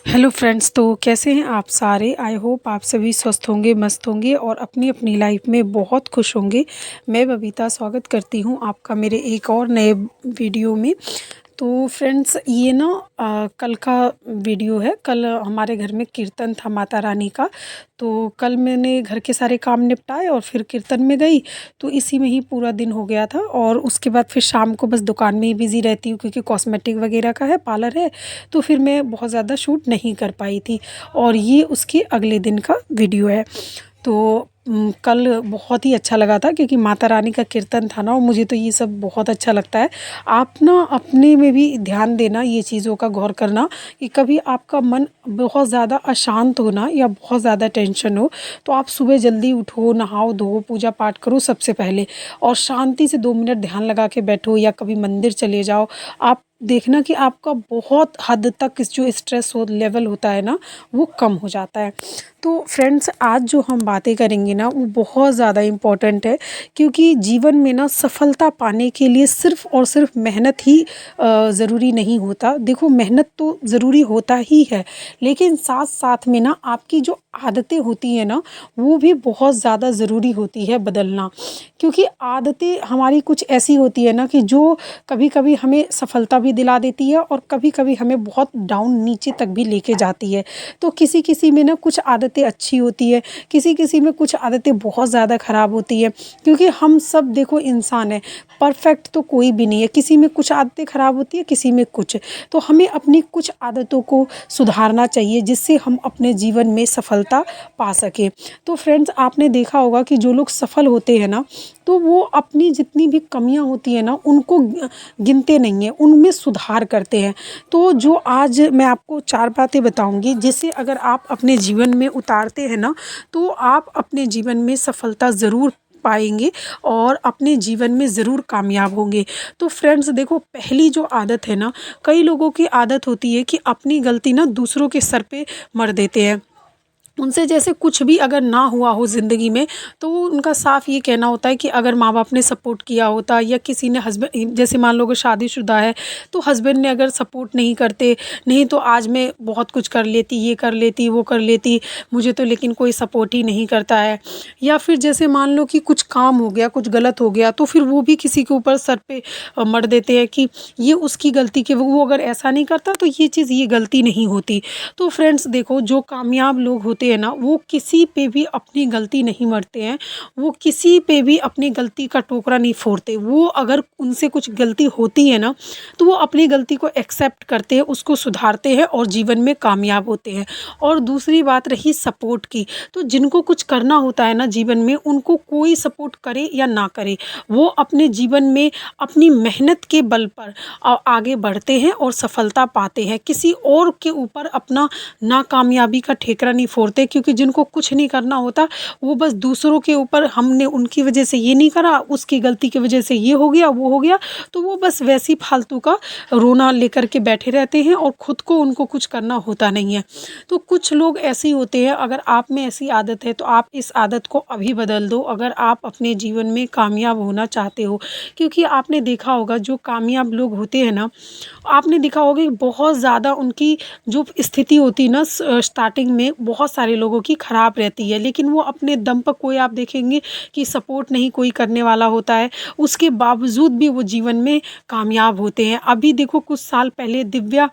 Hello friends, तो कैसे हैं आप सारे। आई होप आप सभी स्वस्थ होंगे, मस्त होंगे और अपनी अपनी लाइफ में बहुत खुश होंगे। मैं बबीता स्वागत करती हूं आपका मेरे एक और नए वीडियो में। तो फ्रेंड्स, ये ना कल का वीडियो है। कल हमारे घर में कीर्तन था माता रानी का। तो कल मैंने घर के सारे काम निपटाए और फिर कीर्तन में गई। तो इसी में ही पूरा दिन हो गया था और उसके बाद फिर शाम को बस दुकान में ही बिज़ी रहती हूँ, क्योंकि कॉस्मेटिक वगैरह का है, पार्लर है। तो फिर मैं बहुत ज़्यादा शूट नहीं कर पाई थी। और ये उसके अगले दिन का वीडियो है। तो कल बहुत ही अच्छा लगा था, क्योंकि माता रानी का कीर्तन था ना, और मुझे तो ये सब बहुत अच्छा लगता है। आप ना अपने में भी ध्यान देना, ये चीज़ों का गौर करना कि कभी आपका मन बहुत ज़्यादा अशांत हो ना, या बहुत ज़्यादा टेंशन हो, तो आप सुबह जल्दी उठो, नहाओ धो, पूजा पाठ करो सबसे पहले, और शांति से 2 मिनट ध्यान लगा के बैठो, या कभी मंदिर चले जाओ। आप देखना कि आपका बहुत हद तक इस जो स्ट्रेस हो लेवल होता है ना, वो कम हो जाता है। तो फ्रेंड्स, आज जो हम बातें करेंगे ना, वो बहुत ज़्यादा इम्पॉर्टेंट है। क्योंकि जीवन में ना सफलता पाने के लिए सिर्फ़ और सिर्फ मेहनत ही ज़रूरी नहीं होता। देखो, मेहनत तो ज़रूरी होता ही है, लेकिन साथ साथ में ना आपकी जो आदतें होती हैं ना, वो भी बहुत ज़्यादा ज़रूरी होती है बदलना। क्योंकि आदतें हमारी कुछ ऐसी होती है ना, कि जो कभी कभी हमें सफलता भी दिला देती है और कभी कभी हमें बहुत डाउन नीचे तक भी लेके जाती है। तो किसी किसी में ना कुछ आदतें अच्छी होती है, किसी किसी में कुछ आदतें बहुत ज़्यादा ख़राब होती है। क्योंकि हम सब देखो इंसान है, परफेक्ट तो कोई भी नहीं है। किसी में कुछ आदतें ख़राब होती है, किसी में कुछ। तो हमें अपनी कुछ आदतों को सुधारना चाहिए, जिससे हम अपने जीवन में सफलता पा सकें। तो फ्रेंड्स, आपने देखा होगा कि जो लोग सफल होते हैं ना, तो वो अपनी जितनी भी कमियां होती हैं ना, उनको गिनते नहीं हैं, उनमें सुधार करते हैं। तो जो आज मैं आपको 4 बातें बताऊंगी, जिसे अगर आप अपने जीवन में उतारते हैं ना, तो आप अपने जीवन में सफलता ज़रूर पाएंगे और अपने जीवन में ज़रूर कामयाब होंगे। तो फ्रेंड्स देखो, पहली जो आदत है ना, कई लोगों की आदत होती है कि अपनी गलती ना दूसरों के सर पे मर देते हैं। उनसे जैसे कुछ भी अगर ना हुआ हो ज़िंदगी में, तो वो उनका साफ ये कहना होता है कि अगर माँ बाप ने सपोर्ट किया होता, या किसी ने हस्बैंड, जैसे मान लो कि शादीशुदा है, तो हस्बैंड ने अगर सपोर्ट नहीं करते, नहीं तो आज मैं बहुत कुछ कर लेती, ये कर लेती, वो कर लेती, मुझे तो लेकिन कोई सपोर्ट ही नहीं करता है। या फिर जैसे मान लो कि कुछ काम हो गया, कुछ गलत हो गया, तो फिर वो भी किसी के ऊपर सर पे मर देते हैं कि ये उसकी गलती, कि वो अगर ऐसा नहीं करता तो ये चीज़, ये गलती नहीं होती। तो फ्रेंड्स देखो, जो कामयाब लोग होते हैं ना, वो किसी पे भी अपनी गलती नहीं मरते हैं। वो किसी पे भी अपनी गलती का टोकरा नहीं फोड़ते। वो अगर उनसे कुछ गलती होती है ना, तो वो अपनी गलती को एक्सेप्ट करते हैं, उसको सुधारते हैं और जीवन में कामयाब होते हैं। और दूसरी बात रही सपोर्ट की, तो जिनको कुछ करना होता है ना जीवन में, उनको कोई सपोर्ट करे या ना करे, वो अपने जीवन में अपनी मेहनत के बल पर आगे बढ़ते हैं और सफलता पाते हैं। किसी और के ऊपर अपना नाकामयाबी का ठेकरा नहीं फोड़ते, क्योंकि जिनको कुछ नहीं करना होता, वो बस दूसरों के ऊपर, हमने उनकी वजह से ये नहीं करा, उसकी गलती की वजह से ये हो गया, वो हो गया, तो वो बस वैसी फालतू का रोना लेकर के बैठे रहते हैं और खुद को उनको कुछ करना होता नहीं है। तो कुछ लोग ऐसे ही होते हैं। अगर आप में ऐसी आदत है, तो आप इस आदत को अभी बदल दो, अगर आप अपने जीवन में कामयाब होना चाहते हो। क्योंकि आपने देखा होगा, जो कामयाब लोग होते हैं ना, आपने देखा होगा कि बहुत ज़्यादा उनकी जो स्थिति होती है ना, स्टार्टिंग में बहुत सारे लोगों की ख़राब रहती है, लेकिन वो अपने दम पर, कोई आप देखेंगे कि सपोर्ट नहीं कोई करने वाला होता है, उसके बावजूद भी वो जीवन में कामयाब होते हैं। अभी देखो, कुछ साल पहले दिव्या,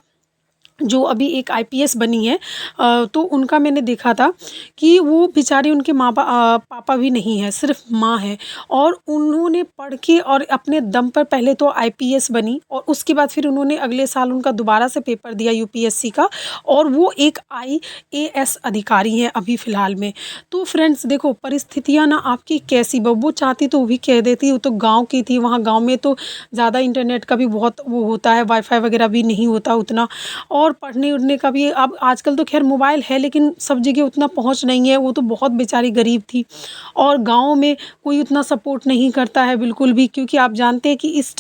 जो अभी एक आईपीएस बनी है, तो उनका मैंने देखा था कि वो बेचारी, उनके पापा भी नहीं है, सिर्फ माँ है। और उन्होंने पढ़ के और अपने दम पर पहले तो आईपीएस बनी, और उसके बाद फिर उन्होंने अगले साल उनका दोबारा से पेपर दिया यूपीएससी का, और वो एक आईएएस अधिकारी हैं अभी फ़िलहाल में। तो फ्रेंड्स देखो, परिस्थितियाँ ना आपकी कैसी, वो चाहती तो वो भी कह देती। वो तो गाँव की थी, वहाँ गाँव में तो ज़्यादा इंटरनेट का भी बहुत वो होता है, वाईफाई वगैरह भी नहीं होता उतना, और पढ़ने उढ़ने का भी, अब आजकल तो खैर मोबाइल है, लेकिन सब जगह उतना पहुंच नहीं है। वो तो बहुत बेचारी गरीब थी, और गांव में कोई उतना सपोर्ट नहीं करता है बिल्कुल भी। क्योंकि आप जानते हैं कि इस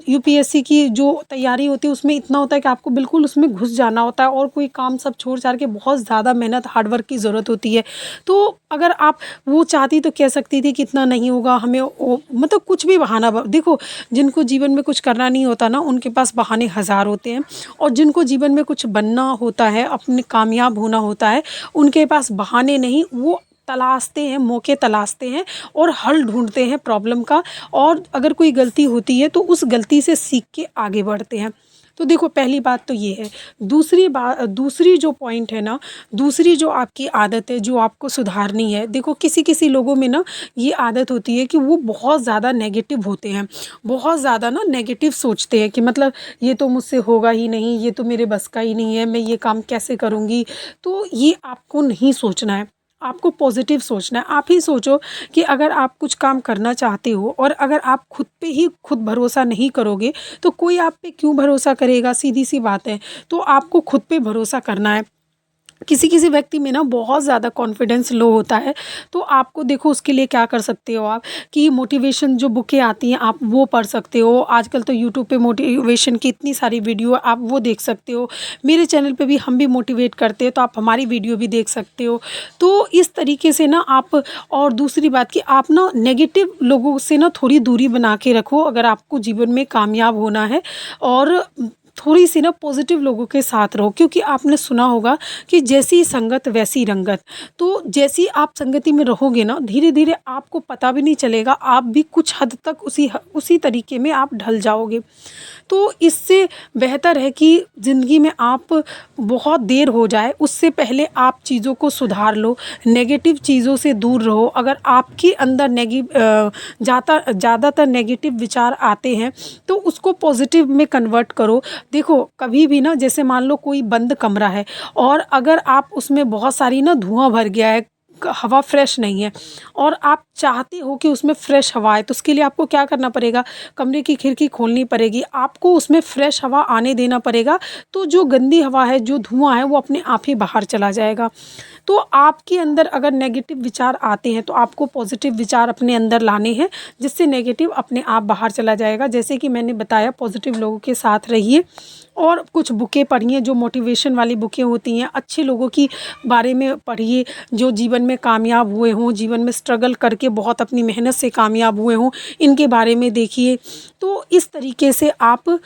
यूपीएससी की जो तैयारी होती है, उसमें इतना होता है कि आपको बिल्कुल उसमें घुस जाना होता है, और कोई काम सब छोड़ छाड़ के बहुत ज़्यादा मेहनत, हार्डवर्क की ज़रूरत होती है। तो अगर आप, वो चाहती तो कह सकती थी कि इतना नहीं होगा, हमें मतलब कुछ भी बहाना। देखो, जिनको जीवन में कुछ करना नहीं होता ना, उनके पास बहाने हज़ार होते हैं, और जिनको जीवन में कुछ बनना होता है, अपने कामयाब होना होता है, उनके पास बहाने नहीं, वो तलाशते हैं, मौके तलाशते हैं और हल ढूंढते हैं प्रॉब्लम का। और अगर कोई गलती होती है तो उस गलती से सीख के आगे बढ़ते हैं। तो देखो, पहली बात तो ये है। दूसरी जो पॉइंट है ना, दूसरी जो आपकी आदत है जो आपको सुधारनी है, देखो किसी किसी लोगों में ना ये आदत होती है कि वो बहुत ज़्यादा नेगेटिव होते हैं, बहुत ज़्यादा ना नेगेटिव सोचते हैं कि मतलब ये तो मुझसे होगा ही नहीं, ये तो मेरे बस का ही नहीं है, मैं ये काम कैसे करूँगी। तो ये आपको नहीं सोचना है, आपको पॉजिटिव सोचना है। आप ही सोचो कि अगर आप कुछ काम करना चाहते हो और अगर आप खुद पे ही खुद भरोसा नहीं करोगे तो कोई आप पे क्यों भरोसा करेगा, सीधी सी बात है। तो आपको खुद पे भरोसा करना है। किसी किसी व्यक्ति में ना बहुत ज़्यादा कॉन्फिडेंस लो होता है, तो आपको देखो उसके लिए क्या कर सकते हो आप, कि मोटिवेशन जो बुकें आती हैं आप वो पढ़ सकते हो। आजकल तो यूट्यूब पे मोटिवेशन की इतनी सारी वीडियो आप वो देख सकते हो। मेरे चैनल पे भी हम भी मोटिवेट करते हैं, तो आप हमारी वीडियो भी देख सकते हो। तो इस तरीके से ना आप, और दूसरी बात कि आप ना नेगेटिव लोगों से ना थोड़ी दूरी बना के रखो अगर आपको जीवन में कामयाब होना है। और थोड़ी सी ना पॉजिटिव लोगों के साथ रहो, क्योंकि आपने सुना होगा कि जैसी संगत वैसी रंगत। तो जैसी आप संगति में रहोगे ना, धीरे धीरे आपको पता भी नहीं चलेगा, आप भी कुछ हद तक उसी तरीके में आप ढल जाओगे। तो इससे बेहतर है कि ज़िंदगी में आप बहुत देर हो जाए उससे पहले आप चीज़ों को सुधार लो, नेगेटिव चीज़ों से दूर रहो। अगर आपके अंदर ज़्यादातर नेगेटिव विचार आते हैं तो उसको पॉजिटिव में कन्वर्ट करो। देखो कभी भी ना, जैसे मान लो कोई बंद कमरा है और अगर आप उसमें बहुत सारी ना धुआं भर गया है, हवा फ्रेश नहीं है और आप चाहते हो कि उसमें फ्रेश हवा आए, तो उसके लिए आपको क्या करना पड़ेगा, कमरे की खिड़की खोलनी पड़ेगी, आपको उसमें फ्रेश हवा आने देना पड़ेगा। तो जो गंदी हवा है, जो धुआं है, वो अपने आप ही बाहर चला जाएगा। तो आपके अंदर अगर नेगेटिव विचार आते हैं तो आपको पॉजिटिव विचार अपने अंदर लाने हैं, जिससे नेगेटिव अपने आप बाहर चला जाएगा। जैसे कि मैंने बताया, पॉजिटिव लोगों के साथ रहिए और कुछ बुकें पढ़िए, जो मोटिवेशन वाली बुकें होती हैं, अच्छे लोगों की बारे में पढ़िए जो जीवन में कामयाब हुए हों, जीवन में स्ट्रगल करके बहुत अपनी मेहनत से कामयाब हुए हों, इनके बारे में देखिए। तो इस तरीके से आप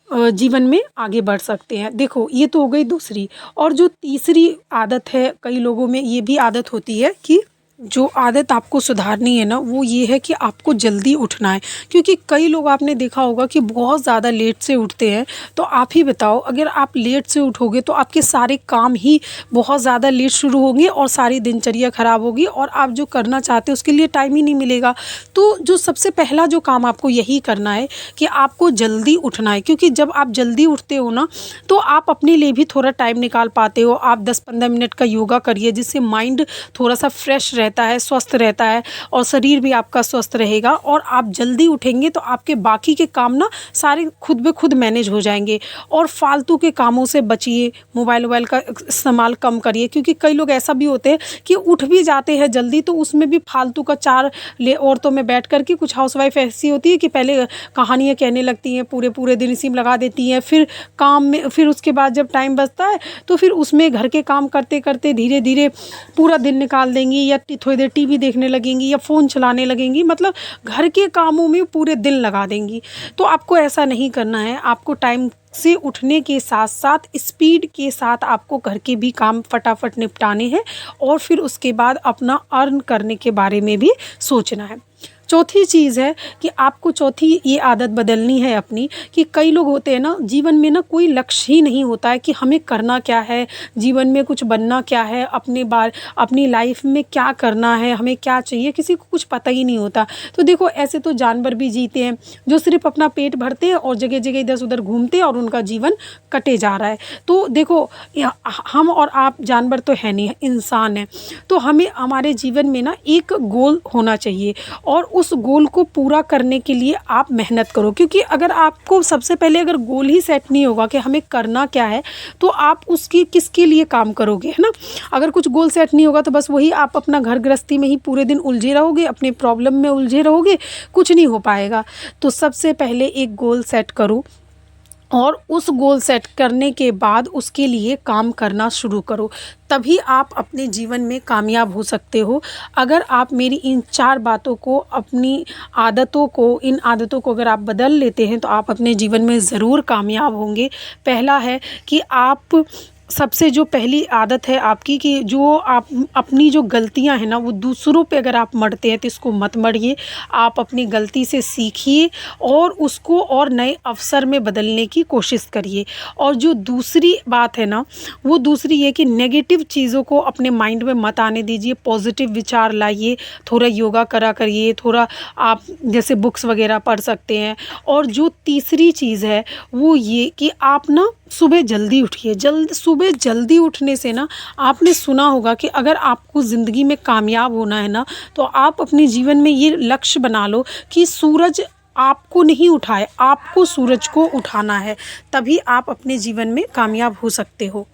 जीवन में आगे बढ़ सकते हैं। देखो ये तो हो गई दूसरी। और जो तीसरी आदत है, कई लोगों में ये भी आदत होती है कि जो आदत आपको सुधारनी है ना, वो ये है कि आपको जल्दी उठना है। क्योंकि कई लोग आपने देखा होगा कि बहुत ज़्यादा लेट से उठते हैं। तो आप ही बताओ, अगर आप लेट से उठोगे तो आपके सारे काम ही बहुत ज़्यादा लेट शुरू होंगे और सारी दिनचर्या ख़राब होगी और आप जो करना चाहते हो उसके लिए टाइम ही नहीं मिलेगा। तो जो सबसे पहला जो काम आपको यही करना है कि आपको जल्दी उठना है। क्योंकि जब आप जल्दी उठते हो ना, तो आप अपने लिए भी थोड़ा टाइम निकाल पाते हो। आप 10-15 मिनट का योगा करिए, जिससे माइंड थोड़ा सा फ्रेश रहता है, स्वस्थ रहता है और शरीर भी आपका स्वस्थ रहेगा। और आप जल्दी उठेंगे तो आपके बाकी के काम ना सारे खुद ब खुद मैनेज हो जाएंगे। और फालतू के कामों से बचिए, मोबाइल का इस्तेमाल कम करिए। क्योंकि कई लोग ऐसा भी होते हैं कि उठ भी जाते हैं जल्दी, तो उसमें भी फालतू का चार औरतों में बैठ कर के, कुछ हाउसवाइफ ऐसी होती है कि पहले कहानियाँ कहने लगती हैं, पूरे पूरे दिन इसी में लगा देती हैं, फिर काम में, फिर उसके बाद जब टाइम बचता है तो फिर उसमें घर के काम करते करते धीरे धीरे पूरा दिन निकाल देंगी, या थोड़ी देर टीवी देखने लगेंगी या फ़ोन चलाने लगेंगी, मतलब घर के कामों में पूरे दिन लगा देंगी। तो आपको ऐसा नहीं करना है। आपको टाइम से उठने के साथ साथ स्पीड के साथ आपको घर के भी काम फटाफट निपटाने हैं और फिर उसके बाद अपना अर्न करने के बारे में भी सोचना है। चौथी चीज़ है कि आपको चौथी ये आदत बदलनी है अपनी, कि कई लोग होते हैं ना, जीवन में ना कोई लक्ष्य ही नहीं होता है कि हमें करना क्या है, जीवन में कुछ बनना क्या है, अपनी लाइफ में क्या करना है, हमें क्या चाहिए, किसी को कुछ पता ही नहीं होता। तो देखो ऐसे तो जानवर भी जीते हैं जो सिर्फ अपना पेट भरते हैं और जगह जगह इधर उधर घूमते हैं और उनका जीवन कटे जा रहा है। तो देखो हम और आप जानवर तो है नहीं, इंसान है। तो हमें हमारे जीवन में ना एक गोल होना चाहिए और उस गोल को पूरा करने के लिए आप मेहनत करो। क्योंकि अगर आपको सबसे पहले अगर गोल ही सेट नहीं होगा कि हमें करना क्या है, तो आप उसकी किसके लिए काम करोगे, है ना। अगर कुछ गोल सेट नहीं होगा तो बस वही आप अपना घर गृहस्थी में ही पूरे दिन उलझे रहोगे, अपने प्रॉब्लम में उलझे रहोगे, कुछ नहीं हो पाएगा। तो सबसे पहले एक गोल सेट करो और उस गोल सेट करने के बाद उसके लिए काम करना शुरू करो, तभी आप अपने जीवन में कामयाब हो सकते हो। अगर आप मेरी इन 4 बातों को, अपनी आदतों को, इन आदतों को अगर आप बदल लेते हैं तो आप अपने जीवन में ज़रूर कामयाब होंगे। पहला है कि आप, सबसे जो पहली आदत है आपकी, कि जो आप अपनी जो गलतियां हैं ना, वो दूसरों पे अगर आप मढ़ते हैं तो इसको मत मढ़िए। आप अपनी गलती से सीखिए और उसको और नए अवसर में बदलने की कोशिश करिए। और जो दूसरी बात है ना, वो दूसरी ये कि नेगेटिव चीज़ों को अपने माइंड में मत आने दीजिए, पॉजिटिव विचार लाइए। थोड़ा योगा करा करिए, थोड़ा आप जैसे बुक्स वगैरह पढ़ सकते हैं। और जो तीसरी चीज़ है वो ये कि आप ना सुबह जल्दी उठिए। सुबह जल्दी उठने से ना, आपने सुना होगा कि अगर आपको ज़िंदगी में कामयाब होना है ना, तो आप अपने जीवन में ये लक्ष्य बना लो कि सूरज आपको नहीं उठाए, आपको सूरज को उठाना है, तभी आप अपने जीवन में कामयाब हो सकते हो।